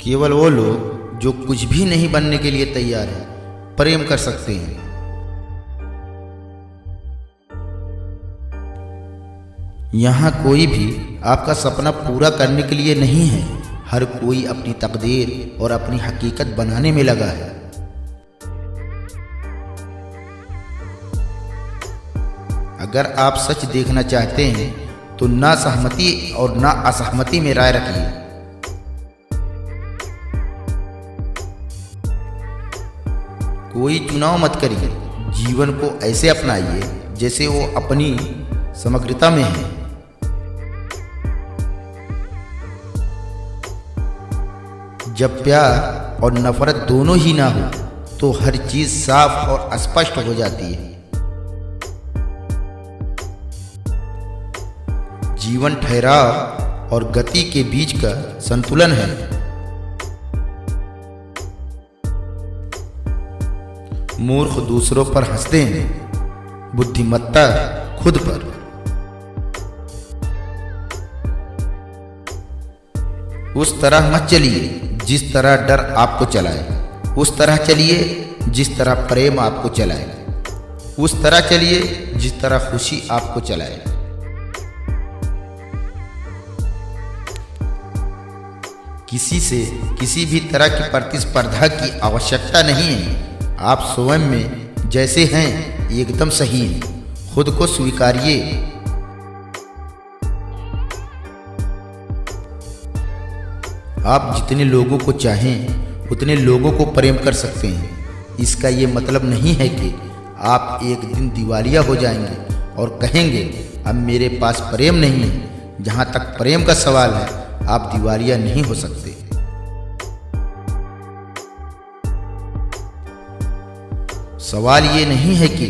केवल वो लोग जो कुछ भी नहीं बनने के लिए तैयार हैं प्रेम कर सकते हैं। यहाँ कोई भी आपका सपना पूरा करने के लिए नहीं है, हर कोई अपनी तकदीर और अपनी हकीकत बनाने में लगा है। अगर आप सच देखना चाहते हैं तो ना सहमति और ना असहमति में राय रखिए। कोई चुनाव मत करिए, जीवन को ऐसे अपनाइए जैसे वो अपनी समग्रता में है। जब प्यार और नफरत दोनों ही ना हो तो हर चीज साफ और स्पष्ट हो जाती है। जीवन ठहराव और गति के बीच का संतुलन है। मूर्ख दूसरों पर हंसते हैं, बुद्धिमत्ता खुद पर। उस तरह मत चलिए जिस तरह डर आपको चलाए, उस तरह चलिए जिस तरह प्रेम आपको चलाए, उस तरह चलिए जिस तरह खुशी आपको चलाए। किसी से किसी भी तरह की प्रतिस्पर्धा की आवश्यकता नहीं है। आप स्वयं में जैसे हैं एकदम सही हैं। खुद को स्वीकारिए। आप जितने लोगों को चाहें उतने लोगों को प्रेम कर सकते हैं। इसका ये मतलब नहीं है कि आप एक दिन दिवालिया हो जाएंगे और कहेंगे अब मेरे पास प्रेम नहीं है। जहाँ तक प्रेम का सवाल है, आप दिवालिया नहीं हो सकते। सवाल ये नहीं है कि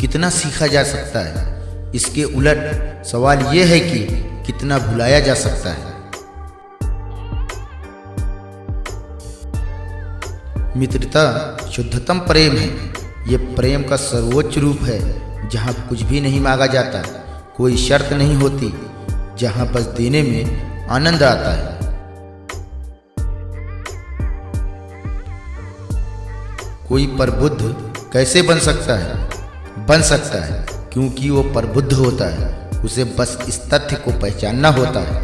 कितना सीखा जा सकता है, इसके उलट सवाल ये है कि कितना भुलाया जा सकता है। मित्रता शुद्धतम प्रेम है। ये प्रेम का सर्वोच्च रूप है, जहाँ कुछ भी नहीं मांगा जाता, कोई शर्त नहीं होती, जहाँ बस देने में आनंद आता है। कोई प्रबुद्ध कैसे बन सकता है? बन सकता है क्योंकि वो प्रबुद्ध होता है। उसे बस इस तथ्य को पहचानना होता है।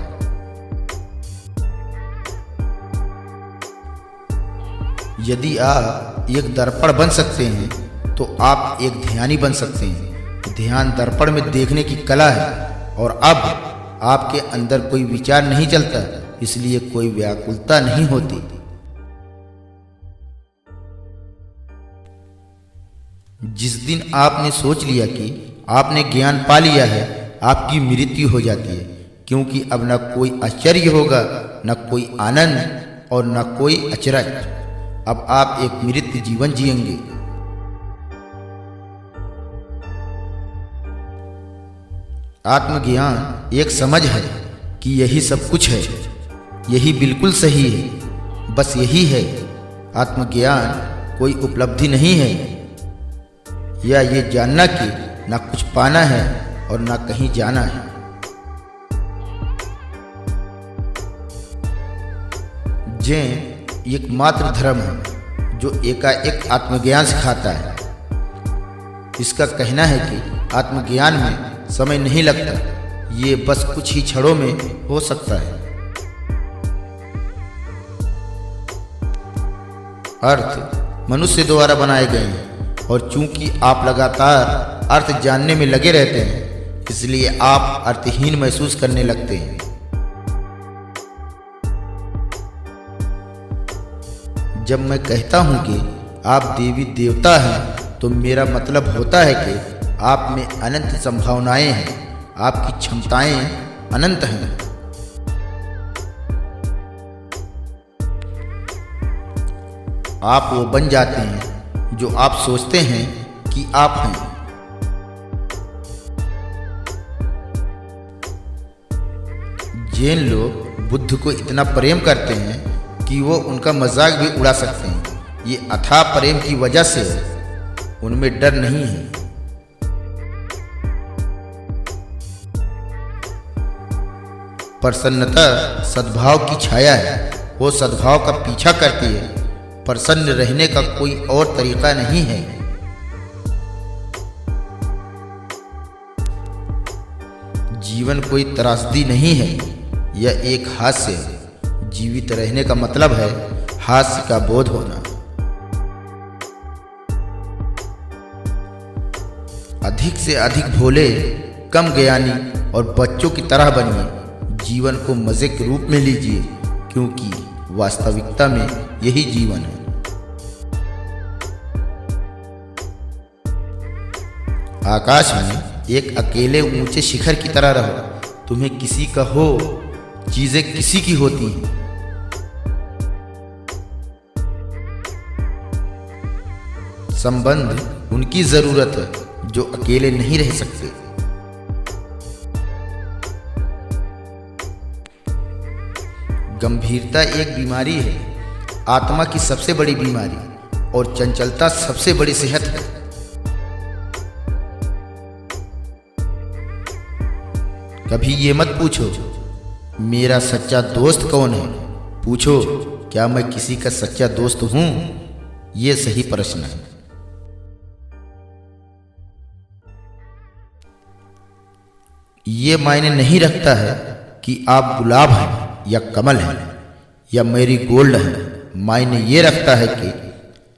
यदि आप एक दर्पण बन सकते हैं तो आप एक ध्यानी बन सकते हैं। ध्यान दर्पण में देखने की कला है। और अब आपके अंदर कोई विचार नहीं चलता, इसलिए कोई व्याकुलता नहीं होती। जिस दिन आपने सोच लिया कि आपने ज्ञान पा लिया है, आपकी मृत्यु हो जाती है, क्योंकि अब न कोई आश्चर्य होगा, न कोई आनंद और न कोई अचरज। अब आप एक मृत जीवन जिएंगे। आत्मज्ञान एक समझ है कि यही सब कुछ है, यही बिल्कुल सही है, बस यही है। आत्मज्ञान कोई उपलब्धि नहीं है, या ये जानना कि ना कुछ पाना है और ना कहीं जाना है। जैन एकमात्र धर्म है जो एकाएक आत्मज्ञान सिखाता है। इसका कहना है कि आत्मज्ञान में समय नहीं लगता, ये बस कुछ ही क्षणों में हो सकता है। अर्थ मनुष्य द्वारा बनाए गए हैं, और चूंकि आप लगातार अर्थ जानने में लगे रहते हैं, इसलिए आप अर्थहीन महसूस करने लगते हैं। जब मैं कहता हूं कि आप देवी देवता हैं, तो मेरा मतलब होता है कि आप में अनंत संभावनाएं हैं, आपकी क्षमताएं अनंत हैं। आप वो बन जाते हैं जो आप सोचते हैं कि आप हैं। जैन लोग बुद्ध को इतना प्रेम करते हैं कि वो उनका मजाक भी उड़ा सकते हैं। ये अथाह प्रेम की वजह से उनमें डर नहीं है। प्रसन्नता सद्भाव की छाया है। वो सद्भाव का पीछा करती है। प्रसन्न रहने का कोई और तरीका नहीं है। जीवन कोई त्रासदी नहीं है, यह एक हास्य है। जीवित रहने का मतलब है हास्य का बोध होना। अधिक से अधिक भोले, कम ज्ञानी और बच्चों की तरह बनिए। जीवन को मजे के रूप में लीजिए, क्योंकि वास्तविकता में यही जीवन है। आकाश में एक अकेले ऊंचे शिखर की तरह रहो। तुम्हें किसी का हो, चीजें किसी की होती हैं। संबंध उनकी जरूरत है जो अकेले नहीं रह सकते। गंभीरता एक बीमारी है, आत्मा की सबसे बड़ी बीमारी, और चंचलता सबसे बड़ी सेहत है। कभी ये मत पूछो मेरा सच्चा दोस्त कौन है, पूछो क्या मैं किसी का सच्चा दोस्त हूं। ये सही प्रश्न है। ये मायने नहीं रखता है कि आप गुलाब हैं या कमल हैं या मेरी गोल्ड है। मायने ये रखता है कि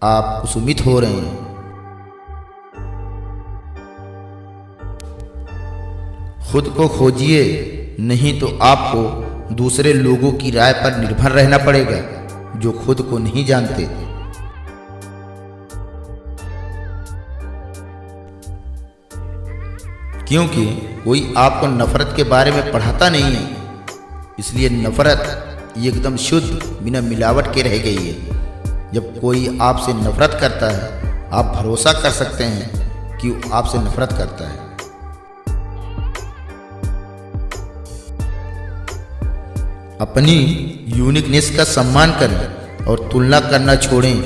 आप कुसुमित हो रहे हैं। खुद को खोजिए, नहीं तो आपको दूसरे लोगों की राय पर निर्भर रहना पड़ेगा जो खुद को नहीं जानते। क्योंकि कोई आपको नफरत के बारे में पढ़ाता नहीं है, इसलिए नफरत एकदम शुद्ध बिना मिलावट के रह गई है। जब कोई आपसे नफरत करता है, आप भरोसा कर सकते हैं कि वो आपसे नफरत करता है। अपनी यूनिकनेस का सम्मान करें और तुलना करना छोड़ें।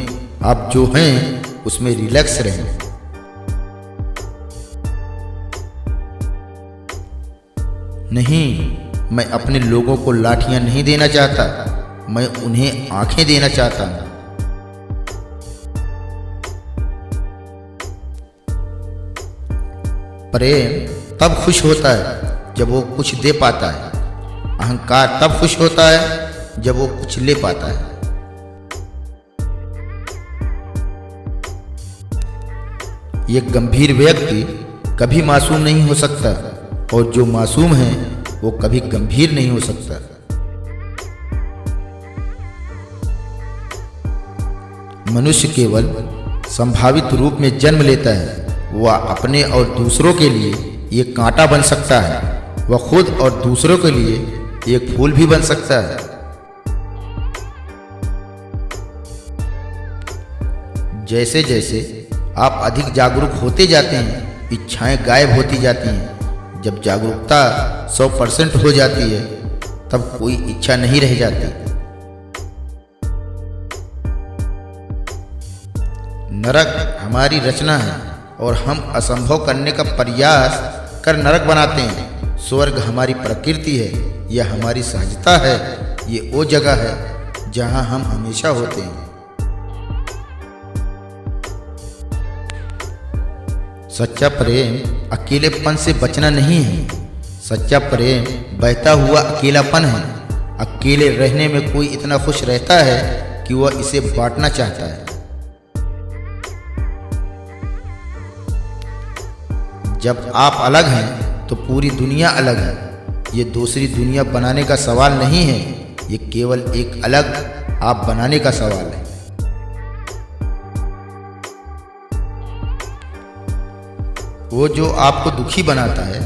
आप जो हैं उसमें रिलैक्स रहें। नहीं, मैं अपने लोगों को लाठियां नहीं देना चाहता, मैं उन्हें आंखें देना चाहता हूं। प्रेम तब खुश होता है जब वो कुछ दे पाता है। अहंकार तब खुश होता है जब वो कुछ ले पाता है। एक गंभीर व्यक्ति कभी मासूम नहीं हो सकता, और जो मासूम है वो कभी गंभीर नहीं हो सकता। मनुष्य केवल संभावित रूप में जन्म लेता है। वह अपने और दूसरों के लिए एक कांटा बन सकता है। वह खुद और दूसरों के लिए एक फूल भी बन सकता है। जैसे जैसे आप अधिक जागरूक होते जाते हैं, इच्छाएं गायब होती जाती हैं। जब जागरूकता 100% हो जाती है, तब कोई इच्छा नहीं रह जाती। नरक हमारी रचना है और हम असंभव करने का प्रयास कर नरक बनाते हैं। स्वर्ग हमारी प्रकृति है, यह हमारी सहजता है। ये वो जगह है जहां हम हमेशा होते हैं। सच्चा प्रेम अकेलेपन से बचना नहीं है। सच्चा प्रेम बहता हुआ अकेलापन है। अकेले रहने में कोई इतना खुश रहता है कि वह इसे बांटना चाहता है। जब आप अलग हैं तो पूरी दुनिया अलग है। ये दूसरी दुनिया बनाने का सवाल नहीं है, ये केवल एक अलग आप बनाने का सवाल है। वो जो आपको दुखी बनाता है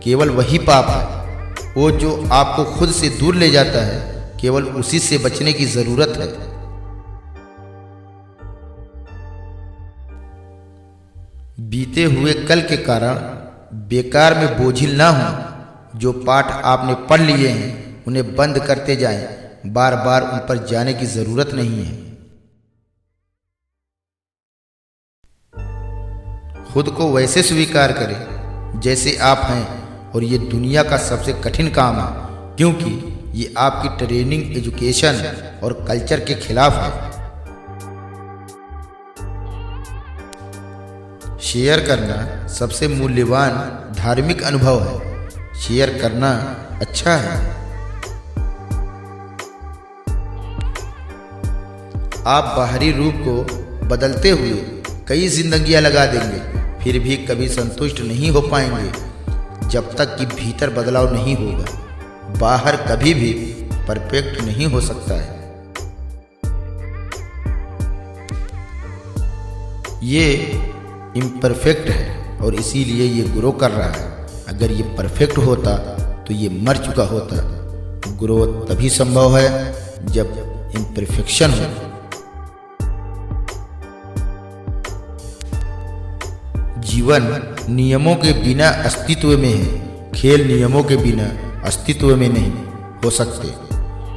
केवल वही पाप है। वो जो आपको खुद से दूर ले जाता है केवल उसी से बचने की जरूरत है। बीते हुए कल के कारण बेकार में बोझिल ना हो। जो पाठ आपने पढ़ लिए हैं उन्हें बंद करते जाएं। बार बार उन पर जाने की जरूरत नहीं है। खुद को वैसे स्वीकार करें जैसे आप हैं, और ये दुनिया का सबसे कठिन काम है, क्योंकि ये आपकी ट्रेनिंग, एजुकेशन और कल्चर के खिलाफ है। शेयर करना सबसे मूल्यवान धार्मिक अनुभव है। शेयर करना अच्छा है। आप बाहरी रूप को बदलते हुए कई जिंदगियां लगा देंगे, फिर भी कभी संतुष्ट नहीं हो पाएंगे जब तक कि भीतर बदलाव नहीं होगा। बाहर कभी भी परफेक्ट नहीं हो सकता है। ये इम्परफेक्ट है और इसीलिए ये ग्रो कर रहा है। अगर ये परफेक्ट होता तो ये मर चुका होता। ग्रोथ तभी संभव है जब इम्परफेक्शन हो। जीवन नियमों के बिना अस्तित्व में है। खेल नियमों के बिना अस्तित्व में नहीं हो सकते।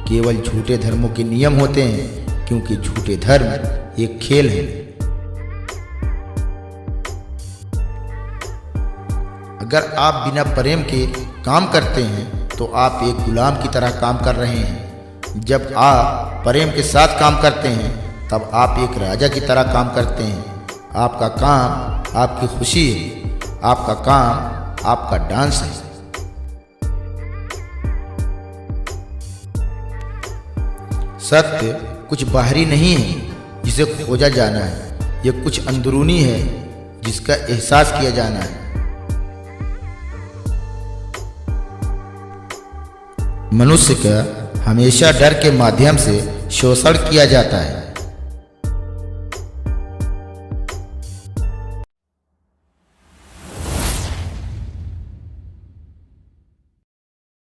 केवल झूठे धर्मों के नियम होते हैं, क्योंकि झूठे धर्म एक खेल है। अगर आप बिना प्रेम के काम करते हैं तो आप एक गुलाम की तरह काम कर रहे हैं। जब आप प्रेम के साथ काम करते हैं तब आप एक राजा की तरह काम करते हैं। आपका काम आपकी खुशी है। आपका काम आपका डांस है। सत्य कुछ बाहरी नहीं है जिसे खोजा जाना है। यह कुछ अंदरूनी है जिसका एहसास किया जाना है। मनुष्य का हमेशा डर के माध्यम से शोषण किया जाता है।